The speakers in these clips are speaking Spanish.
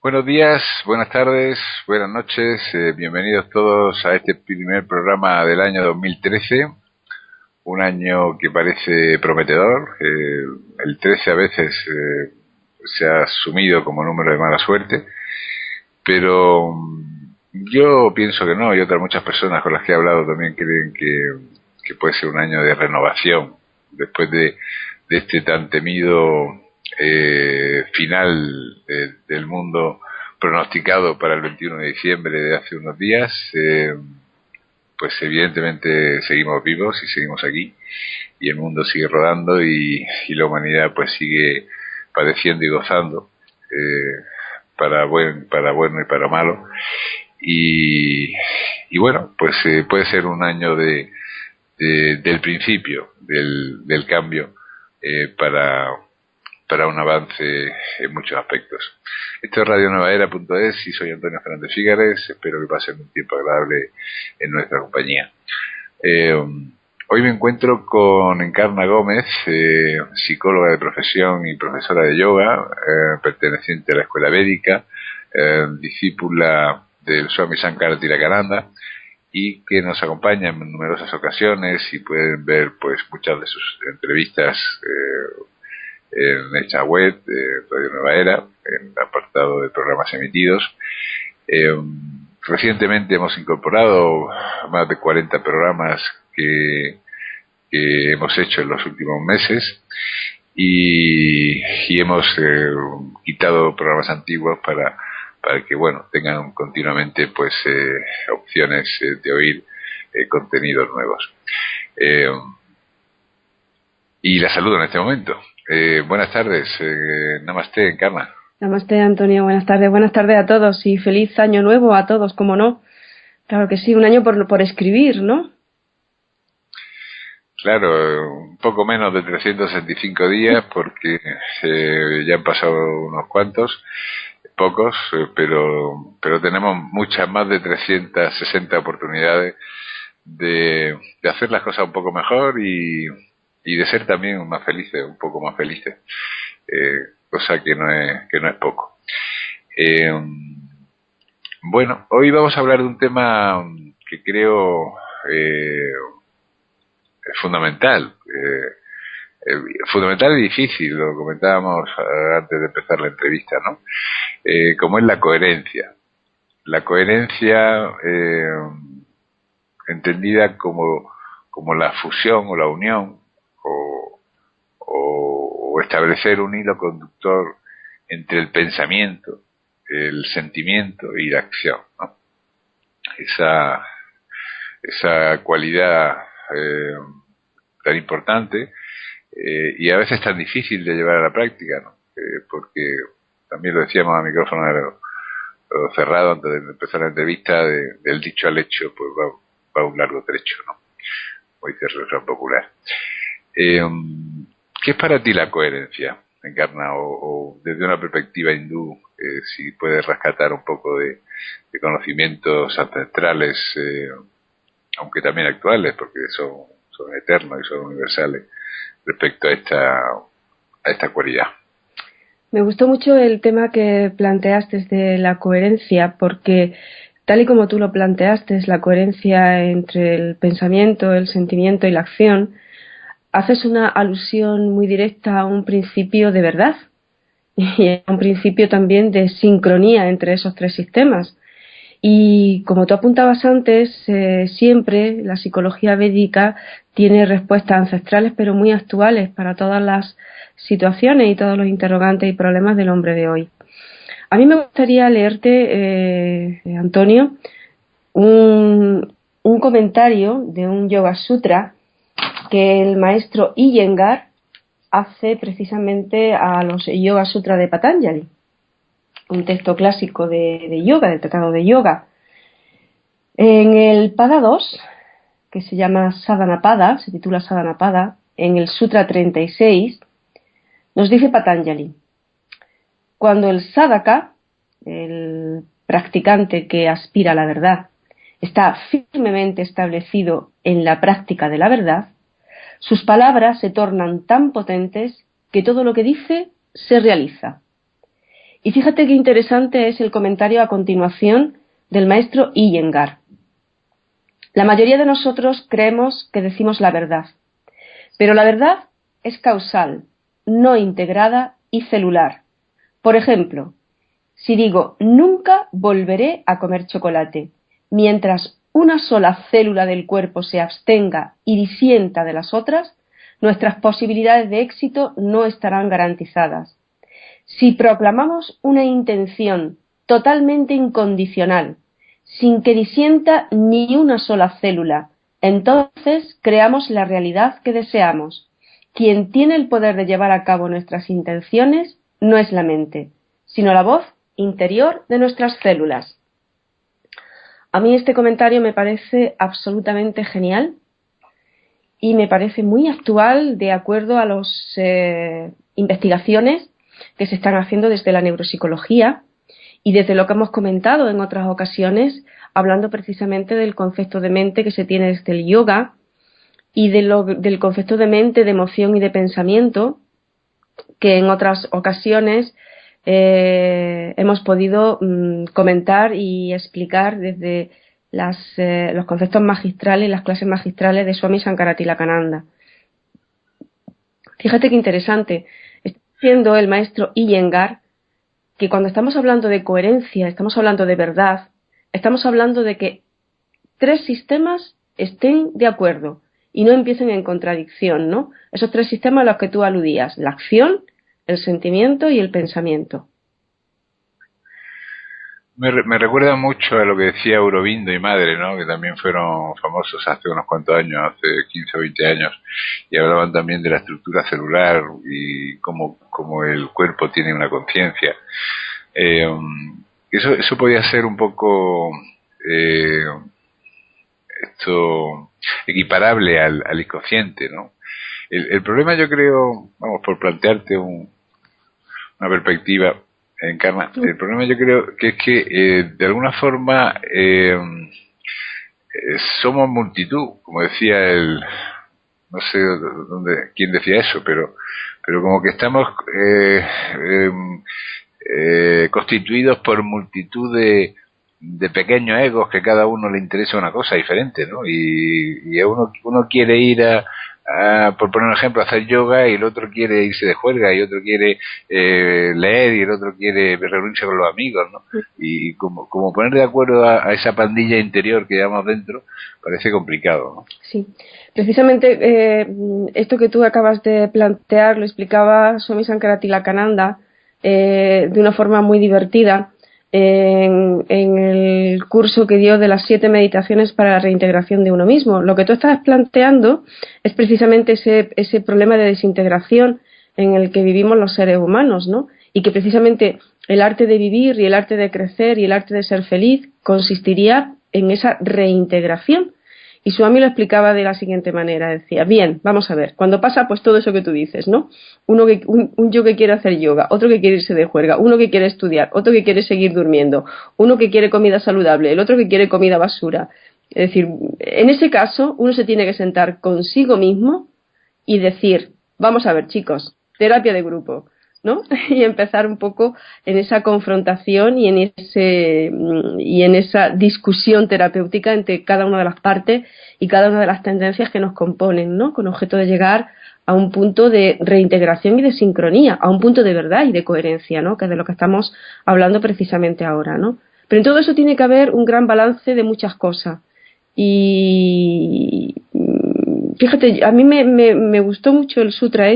Buenos días, buenas tardes, buenas noches, bienvenidos todos a este primer programa del año 2013, un año que parece prometedor. El 13 a veces se ha asumido como número de mala suerte, pero yo pienso que no, y otras muchas personas con las que he hablado también creen que puede ser un año de renovación, después de este tan temido final del mundo pronosticado para el 21 de diciembre de hace unos días. Pues evidentemente seguimos vivos y seguimos aquí, y el mundo sigue rodando, y la humanidad pues sigue padeciendo y gozando, para bueno y para malo, y bueno, pues puede ser un año del principio del cambio, para un avance en muchos aspectos. Esto es radionuevaera.es y soy Antonio Fernández Fígares. Espero que pasen un tiempo agradable en nuestra compañía. Hoy me encuentro con Encarna Gómez, psicóloga de profesión y profesora de yoga, perteneciente a la Escuela Védica, discípula del Swami Sankara Tirakananda, y que nos acompaña en numerosas ocasiones, y pueden ver pues muchas de sus entrevistas en esta web de Radio Nueva Era, en el apartado de programas emitidos. Recientemente hemos incorporado más de 40 programas que hemos hecho en los últimos meses, y hemos quitado programas antiguos para que bueno tengan continuamente pues opciones de oír contenidos nuevos. Y la saludo en este momento. Buenas tardes, Namaste, Encarna. Namaste, Antonio, buenas tardes a todos y feliz año nuevo a todos, ¿cómo no? Claro que sí, un año por escribir, ¿no? Claro, un poco menos de 365 días porque ya han pasado unos cuantos, pocos, pero tenemos muchas más de 360 oportunidades de hacer las cosas un poco mejor, y de ser también más felices, un poco más felices, cosa que no es poco. Bueno, hoy vamos a hablar de un tema que creo fundamental, fundamental y difícil, lo comentábamos antes de empezar la entrevista, ¿no? Como es la coherencia. La coherencia entendida como la fusión o la unión, o establecer un hilo conductor entre el pensamiento, el sentimiento y la acción, ¿no? Esa cualidad tan importante, y a veces tan difícil de llevar a la práctica, ¿no? Porque también lo decíamos a micrófono cerrado antes de empezar la entrevista, del dicho al hecho pues va un largo trecho, ¿no? Como dice el refrán popular. ¿Qué es para ti la coherencia, Encarna? O desde una perspectiva hindú, si puedes rescatar un poco de conocimientos ancestrales, aunque también actuales, porque son eternos y son universales, respecto a esta cualidad. Me gustó mucho el tema que planteaste de la coherencia, porque tal y como tú lo planteaste, la coherencia entre el pensamiento, el sentimiento y la acción, haces una alusión muy directa a un principio de verdad y a un principio también de sincronía entre esos tres sistemas. Y como tú apuntabas antes, siempre la psicología védica tiene respuestas ancestrales pero muy actuales para todas las situaciones y todos los interrogantes y problemas del hombre de hoy. A mí me gustaría leerte, Antonio, un comentario de un Yoga Sutra que el maestro Iyengar hace precisamente a los Yoga Sutra de Patanjali, un texto clásico de yoga, del tratado de yoga. En el Pada 2, que se llama Sadhanapada, se titula Sadhanapada, en el Sutra 36, nos dice Patanjali: cuando el sadhaka, el practicante que aspira a la verdad, está firmemente establecido en la práctica de la verdad, sus palabras se tornan tan potentes que todo lo que dice se realiza. Y fíjate qué interesante es el comentario a continuación del maestro Iyengar. La mayoría de nosotros creemos que decimos la verdad, pero la verdad es causal, no integrada y celular. Por ejemplo, si digo nunca volveré a comer chocolate, mientras una sola célula del cuerpo se abstenga y disienta de las otras, nuestras posibilidades de éxito no estarán garantizadas. Si proclamamos una intención totalmente incondicional, sin que disienta ni una sola célula, entonces creamos la realidad que deseamos. Quien tiene el poder de llevar a cabo nuestras intenciones no es la mente, sino la voz interior de nuestras células. A mí este comentario me parece absolutamente genial y me parece muy actual de acuerdo a las investigaciones que se están haciendo desde la neuropsicología y desde lo que hemos comentado en otras ocasiones, hablando precisamente del concepto de mente que se tiene desde el yoga y del concepto de mente, de emoción y de pensamiento, que en otras ocasiones hemos podido comentar y explicar desde los conceptos magistrales y las clases magistrales de Swami Sankara-Tilakananda. Fíjate qué interesante. Está diciendo el maestro Iyengar que cuando estamos hablando de coherencia, estamos hablando de verdad, estamos hablando de que tres sistemas estén de acuerdo y no empiecen en contradicción, ¿no? Esos tres sistemas a los que tú aludías, la acción, el sentimiento y el pensamiento. Me recuerda mucho a lo que decía Aurobindo y Madre, ¿no? Que también fueron famosos hace unos cuantos años, hace 15 o 20 años, y hablaban también de la estructura celular y cómo el cuerpo tiene una conciencia. Eso podía ser un poco esto equiparable al inconsciente, ¿no? El problema, yo creo, vamos, por plantearte una perspectiva, Encarna, el problema yo creo que es que de alguna forma somos multitud, como decía no sé quién decía eso, pero como que estamos constituidos por multitud de pequeños egos que cada uno le interesa una cosa diferente, ¿no? Y uno quiere ir por poner un ejemplo, a hacer yoga, y el otro quiere irse de juerga, y otro quiere leer, y el otro quiere reunirse con los amigos, ¿no? Y como poner de acuerdo a esa pandilla interior que llevamos dentro parece complicado, ¿no? Sí, precisamente esto que tú acabas de plantear lo explicaba Swami Sankara-Tilakananda de una forma muy divertida en el curso que dio de las 7 meditaciones para la reintegración de uno mismo. Lo que tú estás planteando es precisamente ese problema de desintegración en el que vivimos los seres humanos, ¿no? Y que precisamente el arte de vivir y el arte de crecer y el arte de ser feliz consistiría en esa reintegración. Y Swami lo explicaba de la siguiente manera, decía, bien, vamos a ver, cuando pasa pues todo eso que tú dices, ¿no? Un yo que quiere hacer yoga, otro que quiere irse de juerga, uno que quiere estudiar, otro que quiere seguir durmiendo, uno que quiere comida saludable, el otro que quiere comida basura. Es decir, en ese caso uno se tiene que sentar consigo mismo y decir, vamos a ver chicos, terapia de grupo, ¿no? Y empezar un poco en esa confrontación y en esa discusión terapéutica entre cada una de las partes y cada una de las tendencias que nos componen, ¿no? Con objeto de llegar a un punto de reintegración y de sincronía, a un punto de verdad y de coherencia, ¿no? Que es de lo que estamos hablando precisamente ahora, ¿no? Pero en todo eso tiene que haber un gran balance de muchas cosas. Y fíjate, a mí me gustó mucho el sutra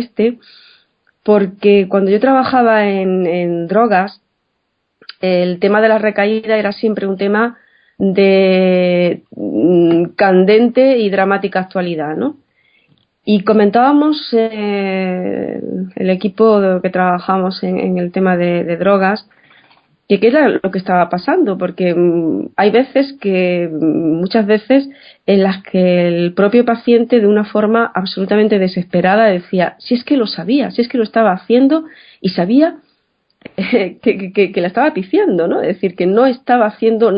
porque cuando yo trabajaba en drogas, el tema de la recaída era siempre un tema de candente y dramática actualidad, ¿no? Y comentábamos el equipo que trabajamos en el tema de drogas, que qué era lo que estaba pasando, porque hay muchas veces en las que el propio paciente de una forma absolutamente desesperada decía, si es que lo sabía, si es que lo estaba haciendo y sabía que la estaba pifiando, ¿no? Es decir, que no estaba haciendo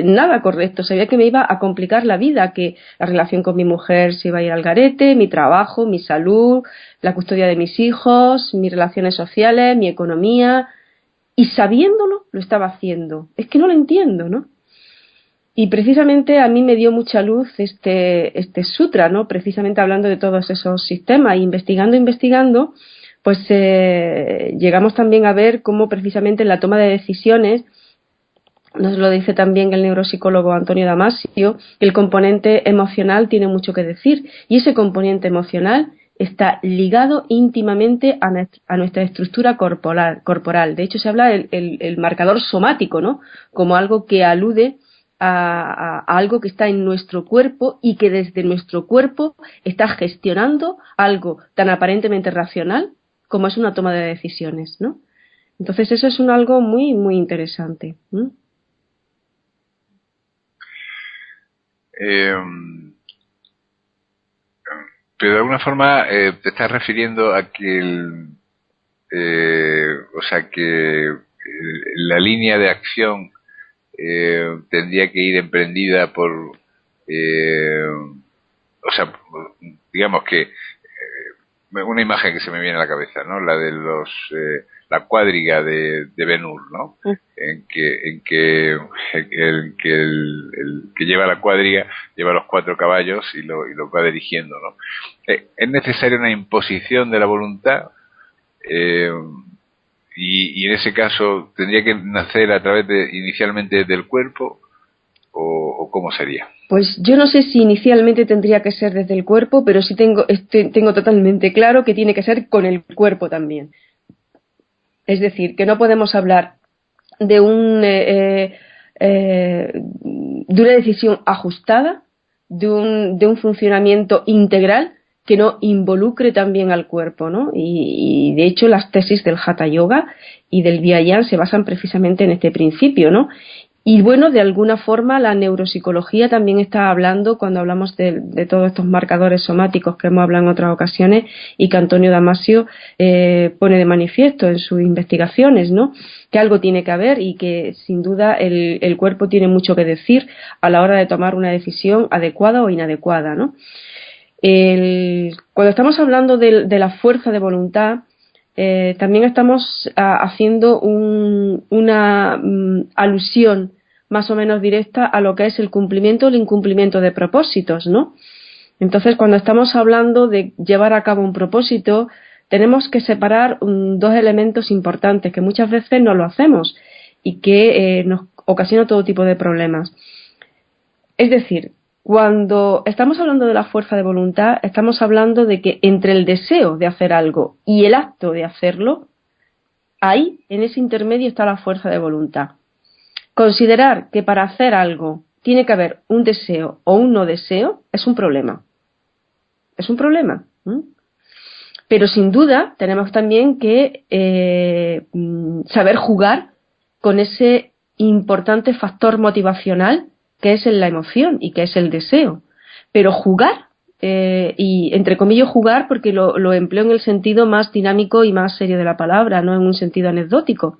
nada correcto, sabía que me iba a complicar la vida, que la relación con mi mujer se iba a ir al garete, mi trabajo, mi salud, la custodia de mis hijos, mis relaciones sociales, mi economía. y sabiéndolo lo estaba haciendo. Es que no lo entiendo, ¿no? Y precisamente a mí me dio mucha luz este sutra, ¿no? Precisamente hablando de todos esos sistemas, investigando, pues llegamos también a ver cómo precisamente en la toma de decisiones, nos lo dice también el neuropsicólogo Antonio Damasio, que el componente emocional tiene mucho que decir, y ese componente emocional está ligado íntimamente a nuestra estructura corporal. De hecho, se habla el marcador somático, ¿no? Como algo que alude a algo que está en nuestro cuerpo y que desde nuestro cuerpo está gestionando algo tan aparentemente racional como es una toma de decisiones, ¿no? Entonces eso es algo muy, muy interesante. Pero de alguna forma te estás refiriendo a que o sea que la línea de acción tendría que ir emprendida por o sea, digamos que una imagen que se me viene a la cabeza, ¿no? La de la cuadriga de Ben-Hur, ¿no? En que el que lleva la cuadriga lleva los 4 caballos y lo va dirigiendo, ¿no? Es necesaria una imposición de la voluntad eh, y en ese caso tendría que nacer a través inicialmente del cuerpo o cómo sería. Pues yo no sé si inicialmente tendría que ser desde el cuerpo, pero sí tengo totalmente claro que tiene que ser con el cuerpo también. Es decir, que no podemos hablar de una decisión ajustada, de un funcionamiento integral que no involucre también al cuerpo, ¿no? Y de hecho las tesis del Hatha Yoga y del Vyayan se basan precisamente en este principio, ¿no? Y bueno, de alguna forma la neuropsicología también está hablando, cuando hablamos de todos estos marcadores somáticos que hemos hablado en otras ocasiones y que Antonio Damasio pone de manifiesto en sus investigaciones, ¿no? Que algo tiene que haber y que sin duda el cuerpo tiene mucho que decir a la hora de tomar una decisión adecuada o inadecuada, ¿no? Cuando estamos hablando de la fuerza de voluntad, también estamos haciendo una alusión más o menos directa a lo que es el cumplimiento o el incumplimiento de propósitos, ¿no? Entonces, cuando estamos hablando de llevar a cabo un propósito, tenemos que separar 2 elementos importantes que muchas veces no lo hacemos y que nos ocasiona todo tipo de problemas. Es decir, cuando estamos hablando de la fuerza de voluntad, estamos hablando de que entre el deseo de hacer algo y el acto de hacerlo, ahí, en ese intermedio, está la fuerza de voluntad. Considerar que para hacer algo tiene que haber un deseo o un no deseo es un problema. Es un problema. Pero sin duda tenemos también que saber jugar con ese importante factor motivacional que es la emoción y que es el deseo. Pero jugar, y entre comillas jugar porque lo empleo en el sentido más dinámico y más serio de la palabra, no en un sentido anecdótico.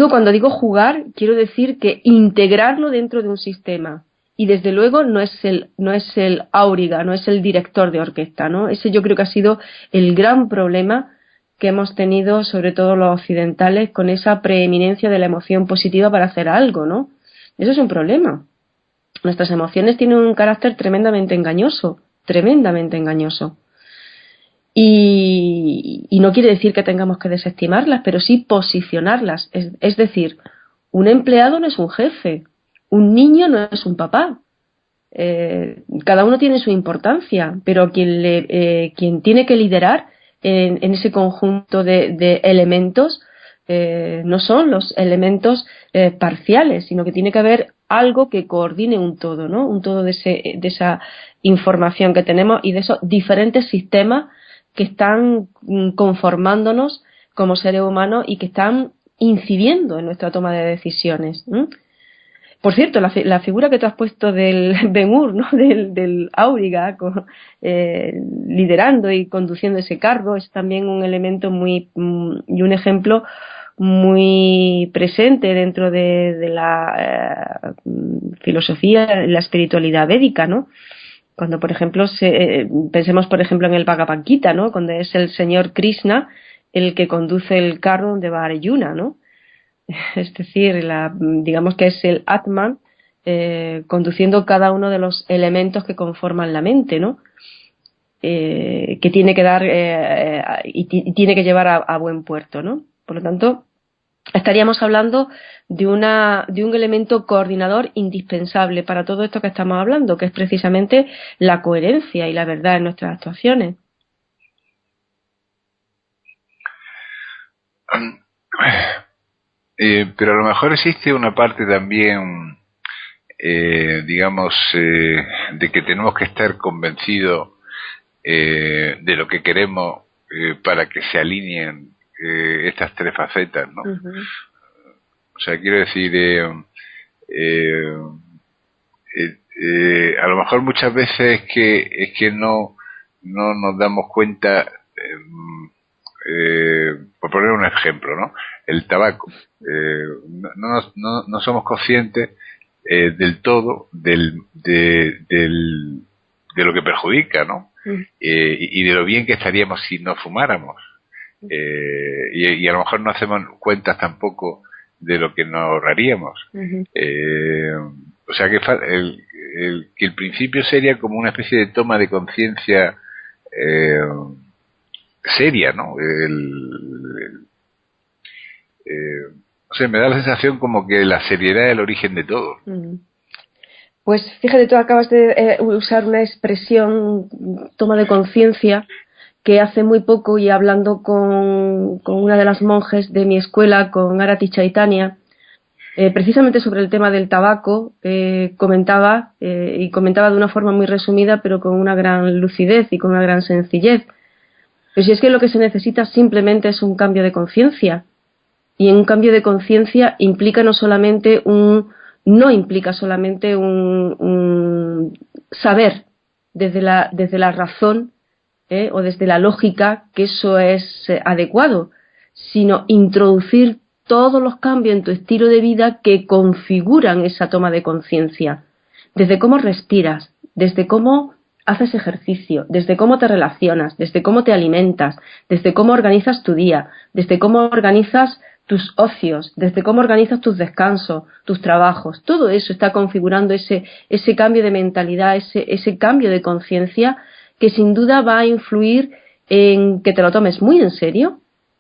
Cuando digo jugar, quiero decir que integrarlo dentro de un sistema. Y desde luego no es el áuriga, no es el director de orquesta, ¿no? Ese yo creo que ha sido el gran problema que hemos tenido, sobre todo los occidentales, con esa preeminencia de la emoción positiva para hacer algo, ¿no? Eso es un problema. Nuestras emociones tienen un carácter tremendamente engañoso. Y no quiere decir que tengamos que desestimarlas, pero sí posicionarlas. Es decir, un empleado no es un jefe, un niño no es un papá. Cada uno tiene su importancia, pero quien tiene que liderar en ese conjunto de elementos no son los elementos parciales, sino que tiene que haber algo que coordine un todo, ¿no? Un todo de esa información que tenemos y de esos diferentes sistemas que están conformándonos como seres humanos y que están incidiendo en nuestra toma de decisiones. Por cierto, la figura que tú has puesto del Ben-Hur, ¿no? del Auriga, liderando y conduciendo ese carro, es también un elemento y un ejemplo muy presente dentro de la filosofía, la espiritualidad védica, ¿no? Cuando, por ejemplo, pensemos, por ejemplo, en el Bhagavad Gita, ¿no? Cuando es el señor Krishna el que conduce el carro donde va Arjuna, ¿no? es decir, digamos que es el Atman conduciendo cada uno de los elementos que conforman la mente, ¿no? Que tiene que dar y tiene que llevar a buen puerto, ¿no? Por lo tanto, estaríamos hablando de un elemento coordinador indispensable para todo esto que estamos hablando, que es precisamente la coherencia y la verdad en nuestras actuaciones. Pero a lo mejor existe una parte también, digamos, de que tenemos que estar convencidos de lo que queremos para que se alineen estas tres facetas, ¿no? Uh-huh. O sea, quiero decir, a lo mejor muchas veces es que no nos damos cuenta, por poner un ejemplo, ¿no? El tabaco. No somos conscientes del todo de lo que perjudica, ¿no? Y de lo bien que estaríamos si no fumáramos. Y a lo mejor no hacemos cuentas tampoco de lo que nos ahorraríamos. Uh-huh. O sea que el principio sería como una especie de toma de conciencia seria, ¿no? O sea, me da la sensación como que la seriedad es el origen de todo. Uh-huh. Pues fíjate, tú acabas de usar una expresión, toma de conciencia, que hace muy poco, y hablando con una de las monjes de mi escuela, con Arati Chaitanya, precisamente sobre el tema del tabaco, comentaba de una forma muy resumida, pero con una gran lucidez y con una gran sencillez. Pero si es que lo que se necesita simplemente es un cambio de conciencia, y en un cambio de conciencia implica no implica solamente un saber desde la razón o desde la lógica que eso es adecuado, sino introducir todos los cambios en tu estilo de vida que configuran esa toma de conciencia, desde cómo respiras, desde cómo haces ejercicio, desde cómo te relacionas, desde cómo te alimentas, desde cómo organizas tu día, desde cómo organizas tus ocios, desde cómo organizas tus descansos, tus trabajos. Todo eso está configurando ese cambio de mentalidad, ese cambio de conciencia, que sin duda va a influir en que te lo tomes muy en serio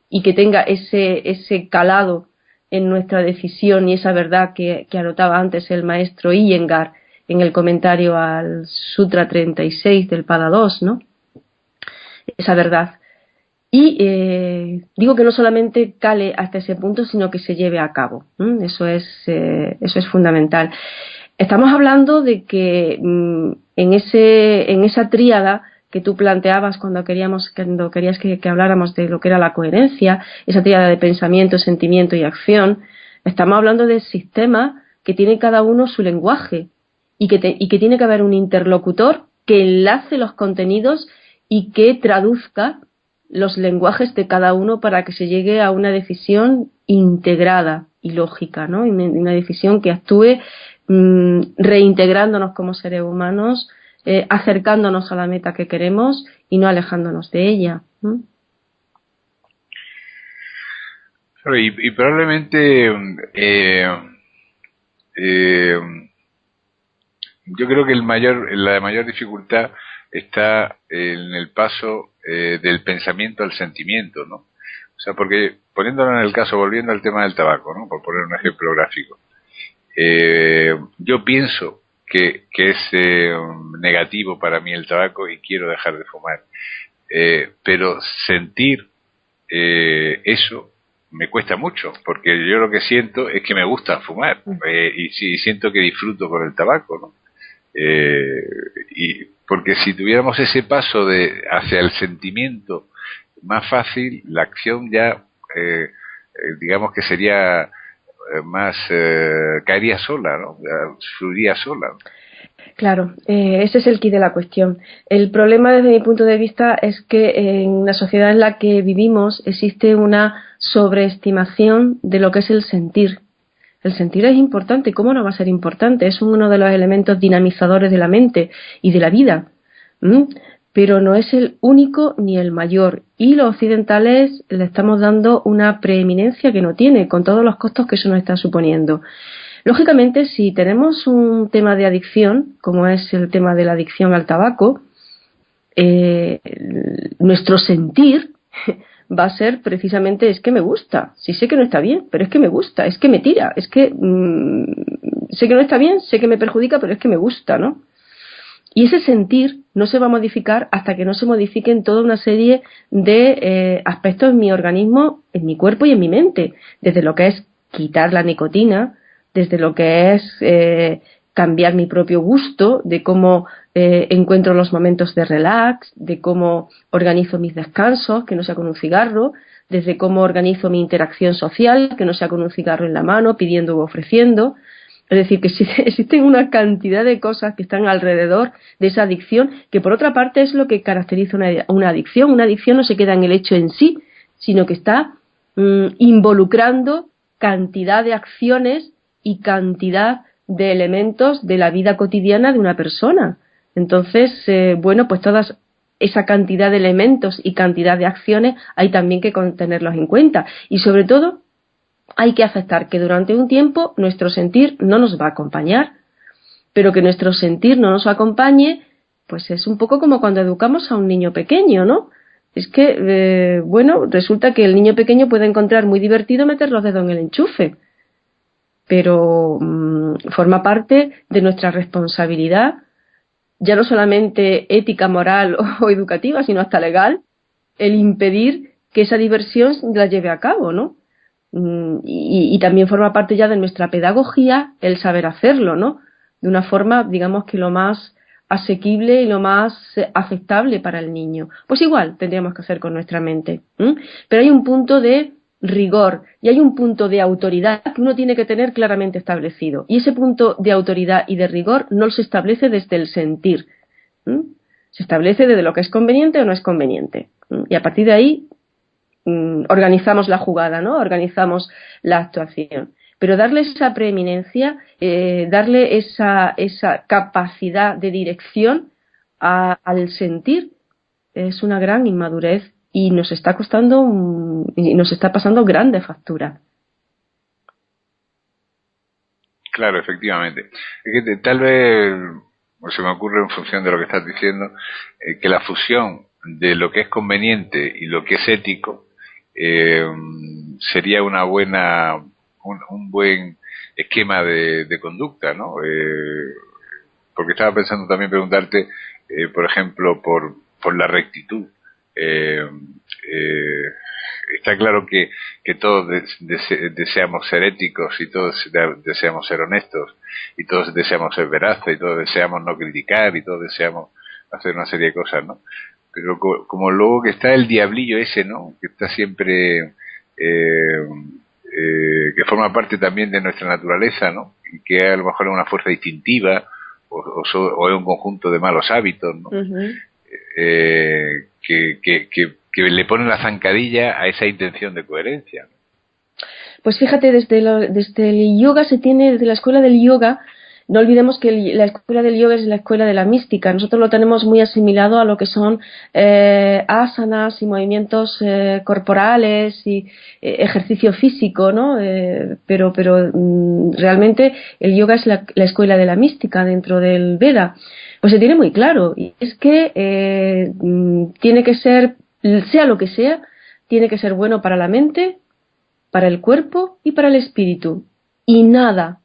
y que tenga ese calado en nuestra decisión y esa verdad que anotaba antes el maestro Iyengar en el comentario al Sutra 36 del Pada 2, ¿no? Esa verdad. Y digo que no solamente cale hasta ese punto, sino que se lleve a cabo. Eso es fundamental. Estamos hablando de que en esa tríada que tú planteabas cuando querías que habláramos de lo que era la coherencia, esa tríada de pensamiento, sentimiento y acción, estamos hablando de sistemas que tiene cada uno su lenguaje y que tiene que haber un interlocutor que enlace los contenidos y que traduzca los lenguajes de cada uno para que se llegue a una decisión integrada y lógica, ¿no? Y una decisión que actúe reintegrándonos como seres humanos, acercándonos a la meta que queremos y no alejándonos de ella. Y probablemente yo creo que la mayor dificultad está en el paso del pensamiento al sentimiento, ¿no? O sea, porque poniéndolo en el caso, volviendo al tema del tabaco, ¿no? Por poner un ejemplo gráfico, yo pienso que es negativo para mí el tabaco y quiero dejar de fumar, pero sentir eso me cuesta mucho, porque yo lo que siento es que me gusta fumar y siento que disfruto con el tabaco, ¿no? Y porque si tuviéramos ese paso hacia el sentimiento más fácil, la acción ya digamos que sería más caería sola, ¿no? Fluiría sola. Claro, ese es el quid de la cuestión. El problema desde mi punto de vista es que en la sociedad en la que vivimos existe una sobreestimación de lo que es el sentir. El sentir es importante, ¿cómo no va a ser importante? Es uno de los elementos dinamizadores de la mente y de la vida. pero no es el único ni el mayor. Y los occidentales le estamos dando una preeminencia que no tiene, con todos los costos que eso nos está suponiendo. Lógicamente, si tenemos un tema de adicción, como es el tema de la adicción al tabaco, nuestro sentir va a ser precisamente es que me gusta. Sí sé que no está bien, pero es que me gusta, es que me tira, es que sé que no está bien, sé que me perjudica, pero es que me gusta, ¿no? Y ese sentir no se va a modificar hasta que no se modifiquen toda una serie de aspectos en mi organismo, en mi cuerpo y en mi mente, desde lo que es quitar la nicotina, desde lo que es cambiar mi propio gusto, de cómo encuentro los momentos de relax, de cómo organizo mis descansos, que no sea con un cigarro, desde cómo organizo mi interacción social, que no sea con un cigarro en la mano, pidiendo u ofreciendo. Es decir, que existen una cantidad de cosas que están alrededor de esa adicción, que por otra parte es lo que caracteriza una adicción. Una adicción no se queda en el hecho en sí, sino que está involucrando cantidad de acciones y cantidad de elementos de la vida cotidiana de una persona. Entonces, bueno, pues toda esa cantidad de elementos y cantidad de acciones hay también que tenerlos en cuenta. Y sobre todo, hay que aceptar que durante un tiempo nuestro sentir no nos va a acompañar, pero que nuestro sentir no nos acompañe, pues es un poco como cuando educamos a un niño pequeño, ¿no? Es que, bueno, resulta que el niño pequeño puede encontrar muy divertido meter los dedos en el enchufe, pero forma parte de nuestra responsabilidad, ya no solamente ética, moral o educativa, sino hasta legal, el impedir que esa diversión la lleve a cabo, ¿no? Y también forma parte ya de nuestra pedagogía el saber hacerlo, ¿no? De una forma, digamos que lo más asequible y lo más aceptable para el niño. Pues igual tendríamos que hacer con nuestra mente. Pero hay un punto de rigor y hay un punto de autoridad que uno tiene que tener claramente establecido. Y ese punto de autoridad y de rigor no se establece desde el sentir. Se establece desde lo que es conveniente o no es conveniente. Y a partir de ahí organizamos la jugada, ¿no? Organizamos la actuación. Pero darle esa preeminencia, darle esa capacidad de dirección al sentir es una gran inmadurez y nos está costando y nos está pasando grande factura. Claro, efectivamente. Es que tal vez, se me ocurre en función de lo que estás diciendo, que la fusión de lo que es conveniente y lo que es ético sería una buena un buen esquema de conducta, ¿no? Porque estaba pensando también preguntarte, por ejemplo, por la rectitud. Está claro que todos deseamos ser éticos y todos deseamos ser honestos y todos deseamos ser veraces y todos deseamos no criticar y todos deseamos hacer una serie de cosas, ¿no? Pero como luego que está el diablillo ese, ¿no? Que está siempre que forma parte también de nuestra naturaleza, ¿no? Y que a lo mejor es una fuerza distintiva o es un conjunto de malos hábitos, ¿no? Uh-huh. Que le ponen la zancadilla a esa intención de coherencia. Pues fíjate, desde el yoga se tiene, desde la escuela del yoga, no olvidemos que la escuela del yoga es la escuela de la mística. Nosotros lo tenemos muy asimilado a lo que son asanas y movimientos corporales y ejercicio físico, ¿no? Pero realmente el yoga es la escuela de la mística dentro del Veda. Pues se tiene muy claro, y es que tiene que ser, sea lo que sea, tiene que ser bueno para la mente, para el cuerpo y para el espíritu. Y nada,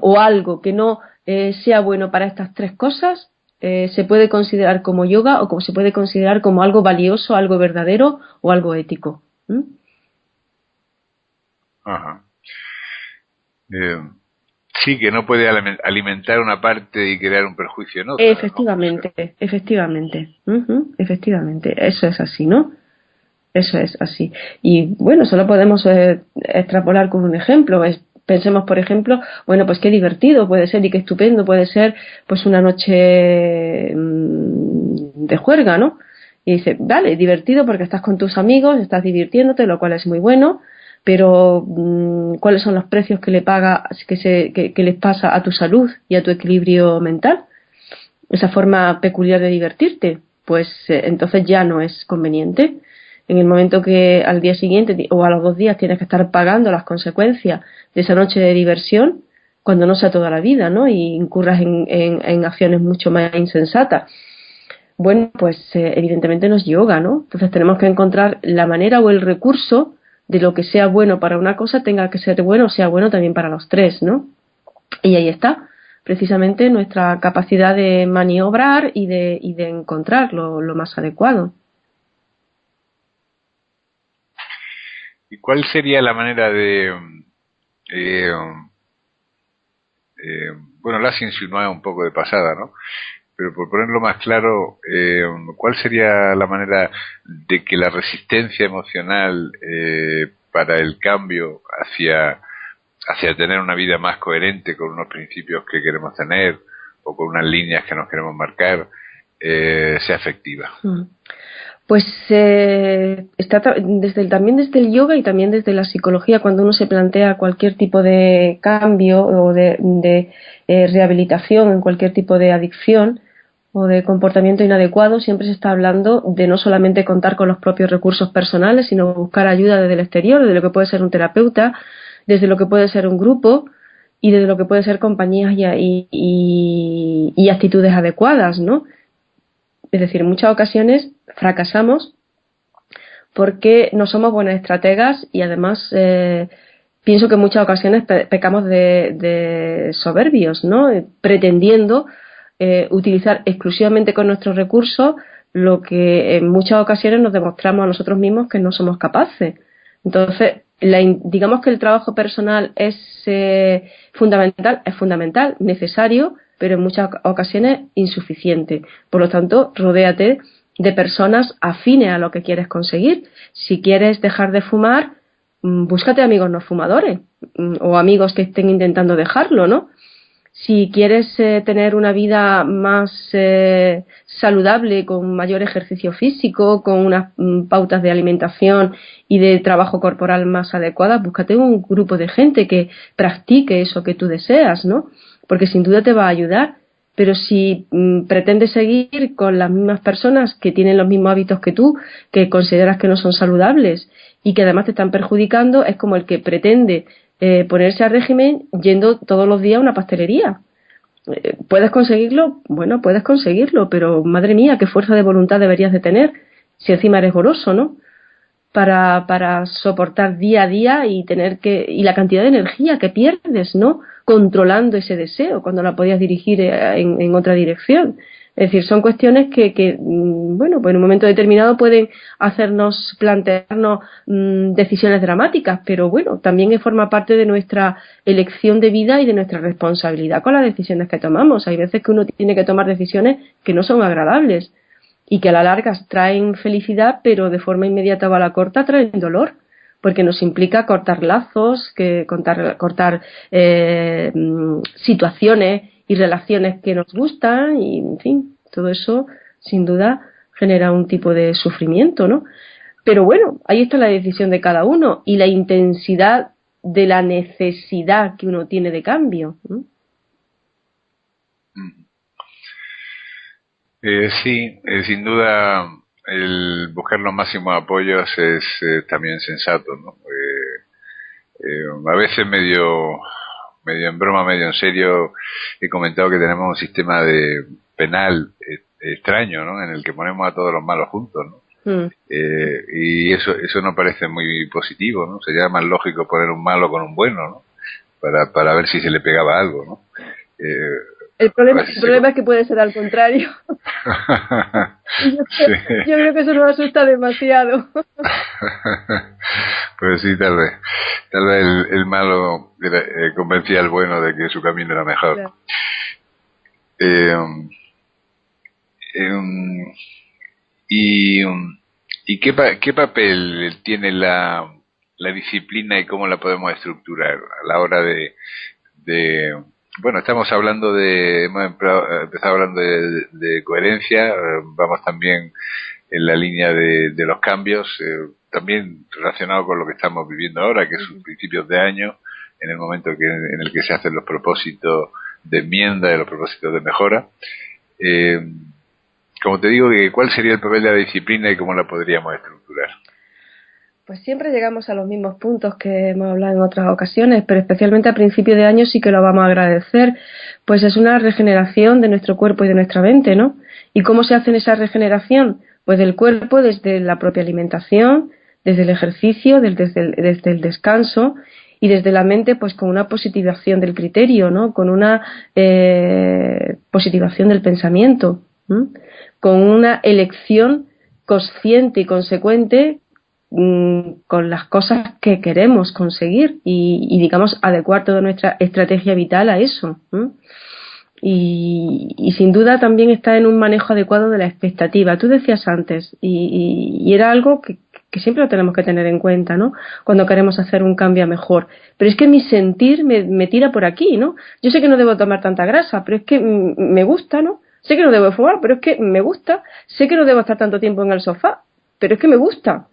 o algo que no sea bueno para estas tres cosas, se puede considerar como yoga o como se puede considerar como algo valioso, algo verdadero o algo ético. Ajá. Sí, que no puede alimentar una parte y crear un perjuicio en otra. Efectivamente, ¿no? Efectivamente. Eso es así, ¿no? Eso es así. Y bueno, solo podemos extrapolar con un ejemplo. Pensemos, por ejemplo, bueno, pues qué divertido puede ser y qué estupendo puede ser pues una noche de juerga, ¿no? Y dice, vale, divertido porque estás con tus amigos, estás divirtiéndote, lo cual es muy bueno, pero ¿cuáles son los precios que que les pasa a tu salud y a tu equilibrio mental? Esa forma peculiar de divertirte. pues entonces ya no es conveniente. En el momento que al día siguiente o a los 2 días tienes que estar pagando las consecuencias de esa noche de diversión, cuando no sea toda la vida, ¿no? Y incurras en acciones mucho más insensatas. Bueno, pues evidentemente no es yoga, ¿no? Entonces tenemos que encontrar la manera o el recurso de lo que sea bueno para una cosa tenga que ser bueno o sea bueno también para los tres, ¿no? Y ahí está, precisamente nuestra capacidad de maniobrar y de encontrar lo más adecuado. ¿Y cuál sería la manera de... eh, bueno, lo has insinuado un poco de pasada, ¿no? Pero por ponerlo más claro, ¿cuál sería la manera de que la resistencia emocional para el cambio hacia tener una vida más coherente con unos principios que queremos tener o con unas líneas que nos queremos marcar sea efectiva? Pues también desde el yoga y también desde la psicología, cuando uno se plantea cualquier tipo de cambio o de rehabilitación en cualquier tipo de adicción o de comportamiento inadecuado, siempre se está hablando de no solamente contar con los propios recursos personales, sino buscar ayuda desde el exterior, desde lo que puede ser un terapeuta, desde lo que puede ser un grupo y desde lo que puede ser compañías y actitudes adecuadas, ¿no? Es decir, en muchas ocasiones fracasamos porque no somos buenas estrategas y además pienso que en muchas ocasiones pecamos de soberbios, ¿no? Pretendiendo utilizar exclusivamente con nuestros recursos lo que en muchas ocasiones nos demostramos a nosotros mismos que no somos capaces. Entonces, digamos que el trabajo personal es fundamental, necesario, pero en muchas ocasiones insuficiente. Por lo tanto, rodéate de personas afines a lo que quieres conseguir. Si quieres dejar de fumar, búscate amigos no fumadores o amigos que estén intentando dejarlo, ¿no? Si quieres tener una vida más saludable, con mayor ejercicio físico, con unas pautas de alimentación y de trabajo corporal más adecuadas, búscate un grupo de gente que practique eso que tú deseas, ¿no? Porque sin duda te va a ayudar. Pero si pretendes seguir con las mismas personas que tienen los mismos hábitos que tú, que consideras que no son saludables y que además te están perjudicando, es como el que pretende ponerse a régimen yendo todos los días a una pastelería. ¿Puedes conseguirlo? Bueno, puedes conseguirlo, pero madre mía, qué fuerza de voluntad deberías de tener si encima eres goloso, ¿no? Para soportar día a día y y la cantidad de energía que pierdes, ¿no? Controlando ese deseo cuando la podías dirigir en otra dirección. Es decir, son cuestiones que bueno, pues en un momento determinado pueden hacernos plantearnos decisiones dramáticas, pero bueno, también forma parte de nuestra elección de vida y de nuestra responsabilidad con las decisiones que tomamos. Hay veces que uno tiene que tomar decisiones que no son agradables y que a la larga traen felicidad, pero de forma inmediata o a la corta traen dolor, porque nos implica cortar lazos, cortar situaciones y relaciones que nos gustan y, en fin, todo eso sin duda genera un tipo de sufrimiento, ¿no? Pero bueno, ahí está la decisión de cada uno y la intensidad de la necesidad que uno tiene de cambio, ¿no? Sí, sin duda el buscar los máximos apoyos es también sensato, ¿no? A veces medio en broma, medio en serio, he comentado que tenemos un sistema de penal extraño, ¿no? En el que ponemos a todos los malos juntos, ¿no? Y eso no parece muy positivo, ¿no? Sería más lógico poner un malo con un bueno, ¿no? Para ver si se le pegaba algo, ¿no? El problema es que puede ser al contrario. Yo creo que eso nos asusta demasiado. Pues sí, tal vez el malo convencía al bueno de que su camino era mejor. Claro. ¿Y qué papel tiene la disciplina y cómo la podemos estructurar a la hora de bueno, hemos empezado hablando de coherencia, vamos también en la línea de los cambios, también relacionado con lo que estamos viviendo ahora, que son principios de año, en el momento en el que se hacen los propósitos de enmienda y los propósitos de mejora. como te digo, ¿cuál sería el papel de la disciplina y cómo la podríamos estructurar? Pues siempre llegamos a los mismos puntos que hemos hablado en otras ocasiones, pero especialmente a principio de año sí que lo vamos a agradecer, pues es una regeneración de nuestro cuerpo y de nuestra mente, ¿no? ¿Y cómo se hace esa regeneración? Pues del cuerpo desde la propia alimentación, desde el ejercicio, desde el descanso, y desde la mente pues con una positivación del criterio, ¿no? Con una positivación del pensamiento, ¿no? Con una elección consciente y consecuente con las cosas que queremos conseguir y digamos adecuar toda nuestra estrategia vital a eso, ¿eh? Y sin duda también está en un manejo adecuado de la expectativa. Tú decías antes y era algo que siempre lo tenemos que tener en cuenta, ¿no? Cuando queremos hacer un cambio a mejor. Pero es que mi sentir me tira por aquí, ¿no? Yo sé que no debo tomar tanta grasa, pero es que me gusta, ¿no? Sé que no debo fumar, pero es que me gusta. Sé que no debo estar tanto tiempo en el sofá, pero es que me gusta.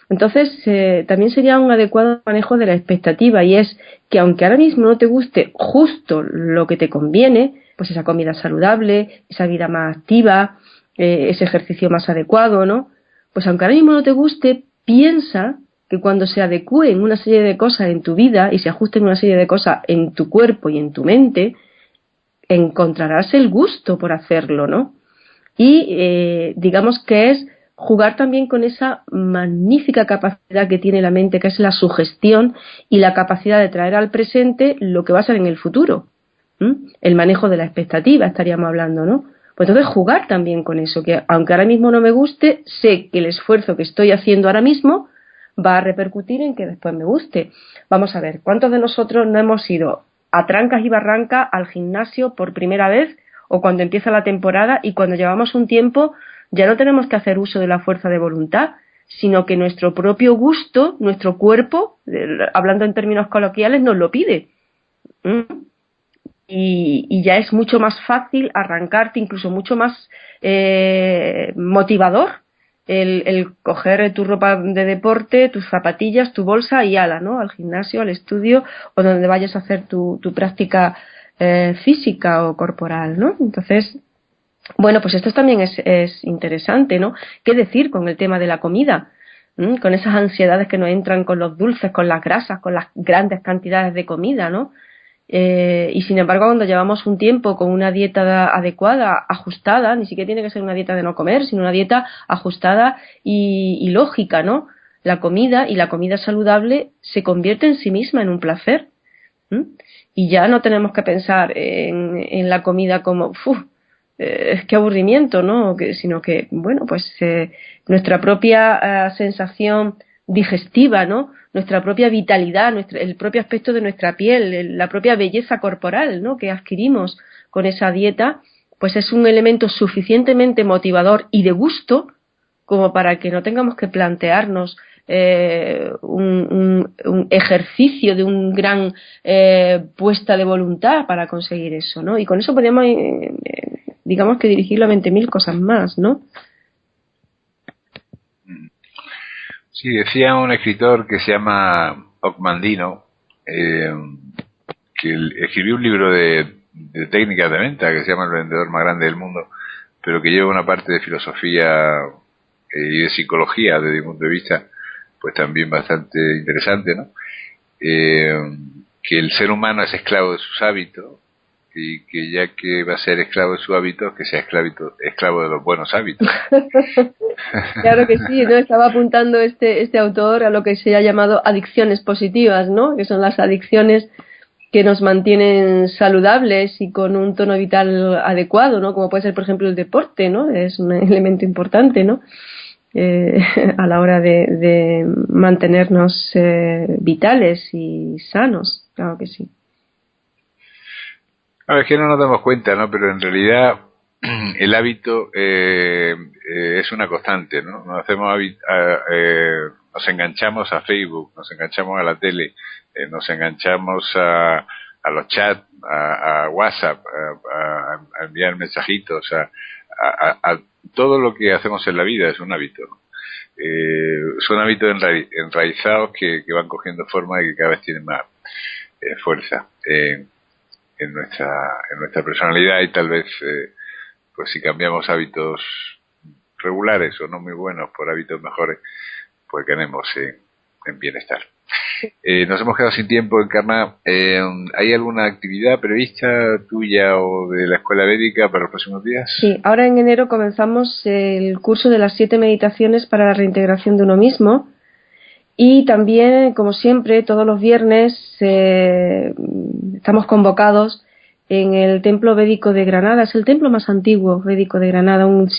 Entonces, también sería un adecuado manejo de la expectativa y es que aunque ahora mismo no te guste justo lo que te conviene, pues esa comida saludable, esa vida más activa, ese ejercicio más adecuado, ¿no? Pues aunque ahora mismo no te guste, piensa que cuando se adecúen una serie de cosas en tu vida y se ajusten una serie de cosas en tu cuerpo y en tu mente, encontrarás el gusto por hacerlo, ¿no? Y digamos que es jugar también con esa magnífica capacidad que tiene la mente, que es la sugestión y la capacidad de traer al presente lo que va a ser en el futuro. El manejo de la expectativa estaríamos hablando, ¿no? Pues entonces jugar también con eso, que aunque ahora mismo no me guste, sé que el esfuerzo que estoy haciendo ahora mismo va a repercutir en que después me guste. Vamos a ver, ¿cuántos de nosotros no hemos ido a trancas y barrancas al gimnasio por primera vez o cuando empieza la temporada y cuando llevamos un tiempo ya no tenemos que hacer uso de la fuerza de voluntad, sino que nuestro propio gusto, nuestro cuerpo, hablando en términos coloquiales, nos lo pide? Y ya es mucho más fácil arrancarte, incluso mucho más motivador el coger tu ropa de deporte, tus zapatillas, tu bolsa y ala, ¿no? Al gimnasio, al estudio o donde vayas a hacer tu práctica física o corporal, ¿no? Entonces, bueno, pues esto también es interesante, ¿no? ¿Qué decir con el tema de la comida? Con esas ansiedades que nos entran con los dulces, con las grasas, con las grandes cantidades de comida, ¿no? Y sin embargo, cuando llevamos un tiempo con una dieta adecuada, ajustada, ni siquiera tiene que ser una dieta de no comer, sino una dieta ajustada y lógica, ¿no? La comida y la comida saludable se convierte en sí misma en un placer. Y ya no tenemos que pensar en la comida como, qué aburrimiento, ¿no? Sino que, bueno, pues nuestra propia sensación digestiva, ¿no? Nuestra propia vitalidad, el propio aspecto de nuestra piel, la propia belleza corporal, ¿no? Que adquirimos con esa dieta, pues es un elemento suficientemente motivador y de gusto como para que no tengamos que plantearnos un ejercicio de un gran puesta de voluntad para conseguir eso, ¿no? Y con eso podríamos, digamos que dirigirlo a 20.000 cosas más, ¿no? Sí, decía un escritor que se llama Ocmandino, que escribió un libro de técnicas de venta que se llama El vendedor más grande del mundo, pero que lleva una parte de filosofía y de psicología desde mi punto de vista, pues también bastante interesante, ¿no? Que el ser humano es esclavo de sus hábitos y que ya que va a ser esclavo de sus hábitos, que sea esclavo de los buenos hábitos. Claro que sí, ¿no? Estaba apuntando este autor a lo que se ha llamado adicciones positivas, ¿no? Que son las adicciones que nos mantienen saludables y con un tono vital adecuado, ¿no? Como puede ser, por ejemplo, el deporte, ¿no? Es un elemento importante, ¿no? A la hora de mantenernos vitales y sanos, claro que sí. A ver, es que no nos damos cuenta, ¿no? Pero en realidad el hábito es una constante, ¿no? Nos enganchamos a Facebook, nos enganchamos a la tele, nos enganchamos a los chats, a WhatsApp, a enviar mensajitos, a todo lo que hacemos en la vida es un hábito, ¿no? Son hábitos enraizados que van cogiendo forma y que cada vez tienen más fuerza en nuestra personalidad y tal vez pues si cambiamos hábitos regulares o no muy buenos por hábitos mejores, pues ganemos en bienestar. Nos hemos quedado sin tiempo, Encarna. ¿Hay alguna actividad prevista tuya o de la Escuela Védica para los próximos días? Sí, ahora en enero comenzamos el curso de las 7 meditaciones para la reintegración de uno mismo. Y también, como siempre, todos los viernes estamos convocados en el Templo Védico de Granada. Es el templo más antiguo védico de Granada, un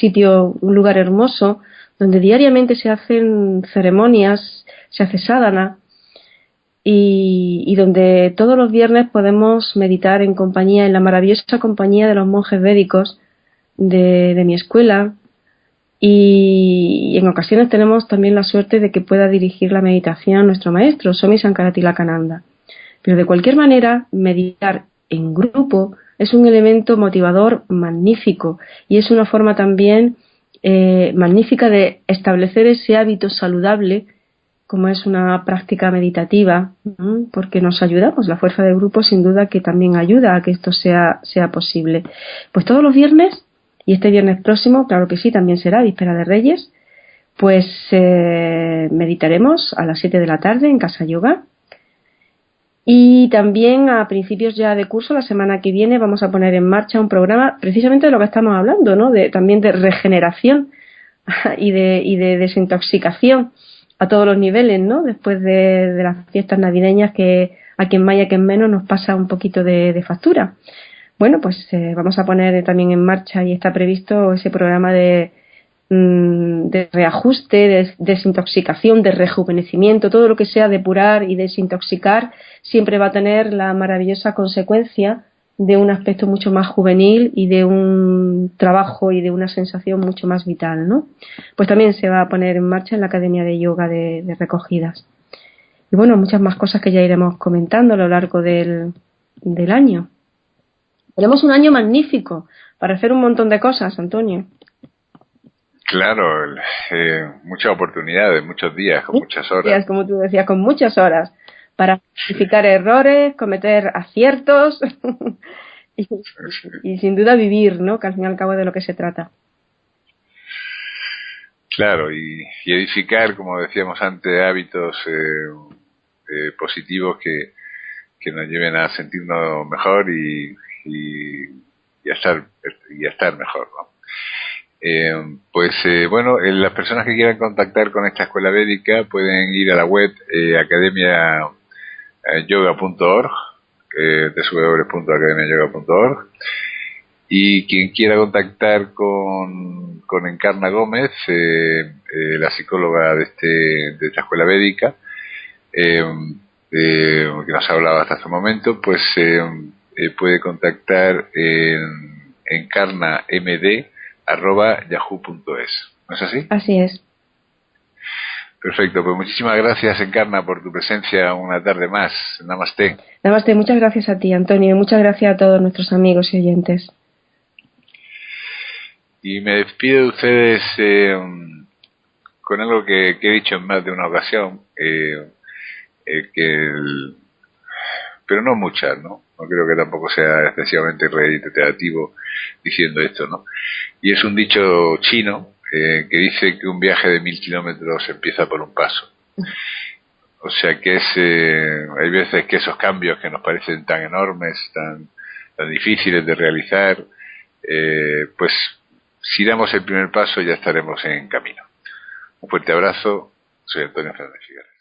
lugar hermoso, donde diariamente se hacen ceremonias, se hace sadhana, y donde todos los viernes podemos meditar en la maravillosa compañía de los monjes védicos de mi escuela. Y en ocasiones tenemos también la suerte de que pueda dirigir la meditación nuestro maestro, Swami Sankaratilakānanda. Pero de cualquier manera, meditar en grupo es un elemento motivador magnífico y es una forma también magnífica de establecer ese hábito saludable, como es una práctica meditativa, porque nos ayudamos. La fuerza de grupo sin duda que también ayuda a que esto sea posible. Pues todos los viernes, y este viernes próximo, claro que sí, también será Víspera de Reyes, pues meditaremos a las 7 de la tarde en Casa Yoga. Y también a principios ya de curso, la semana que viene, vamos a poner en marcha un programa precisamente de lo que estamos hablando, ¿no? También de regeneración y de desintoxicación a todos los niveles, ¿no? Después de las fiestas navideñas, que a quien más y a quien menos nos pasa un poquito de factura. Bueno, pues vamos a poner también en marcha, y está previsto ese programa de reajuste, de desintoxicación, de rejuvenecimiento. Todo lo que sea depurar y desintoxicar siempre va a tener la maravillosa consecuencia de un aspecto mucho más juvenil y de un trabajo y de una sensación mucho más vital, ¿no? Pues también se va a poner en marcha en la Academia de Yoga de Recogidas. Y bueno, muchas más cosas que ya iremos comentando a lo largo del año. Tenemos un año magnífico para hacer un montón de cosas, Antonio. Claro, muchas oportunidades, muchos días, con muchas horas. Días, como tú decías, con muchas horas para justificar errores, cometer aciertos y sin duda vivir, ¿no? Que al fin y al cabo es de lo que se trata. Claro, y edificar, como decíamos antes, hábitos positivos que nos lleven a sentirnos mejor y a estar mejor, ¿no? Bueno, las personas que quieran contactar con esta escuela védica pueden ir a la web academiayoga.org, www.academiayoga.org, y quien quiera contactar con Encarna Gómez, la psicóloga de esta escuela védica, que nos ha hablado hasta este momento, pues puede contactar en encarnamd@yahoo.es. ¿No es así? Así es. Perfecto, pues muchísimas gracias, Encarna, por tu presencia una tarde más. Namaste. Namaste, muchas gracias a ti, Antonio, y muchas gracias a todos nuestros amigos y oyentes. Y me despido de ustedes con algo que he dicho en más de una ocasión, pero no muchas, ¿no? No creo que tampoco sea excesivamente reiterativo diciendo esto, ¿no? Y es un dicho chino que dice que un viaje de 1000 kilómetros empieza por un paso. O sea que hay veces que esos cambios que nos parecen tan enormes, tan difíciles de realizar, pues si damos el primer paso ya estaremos en camino. Un fuerte abrazo, soy Antonio Fernández Figueres.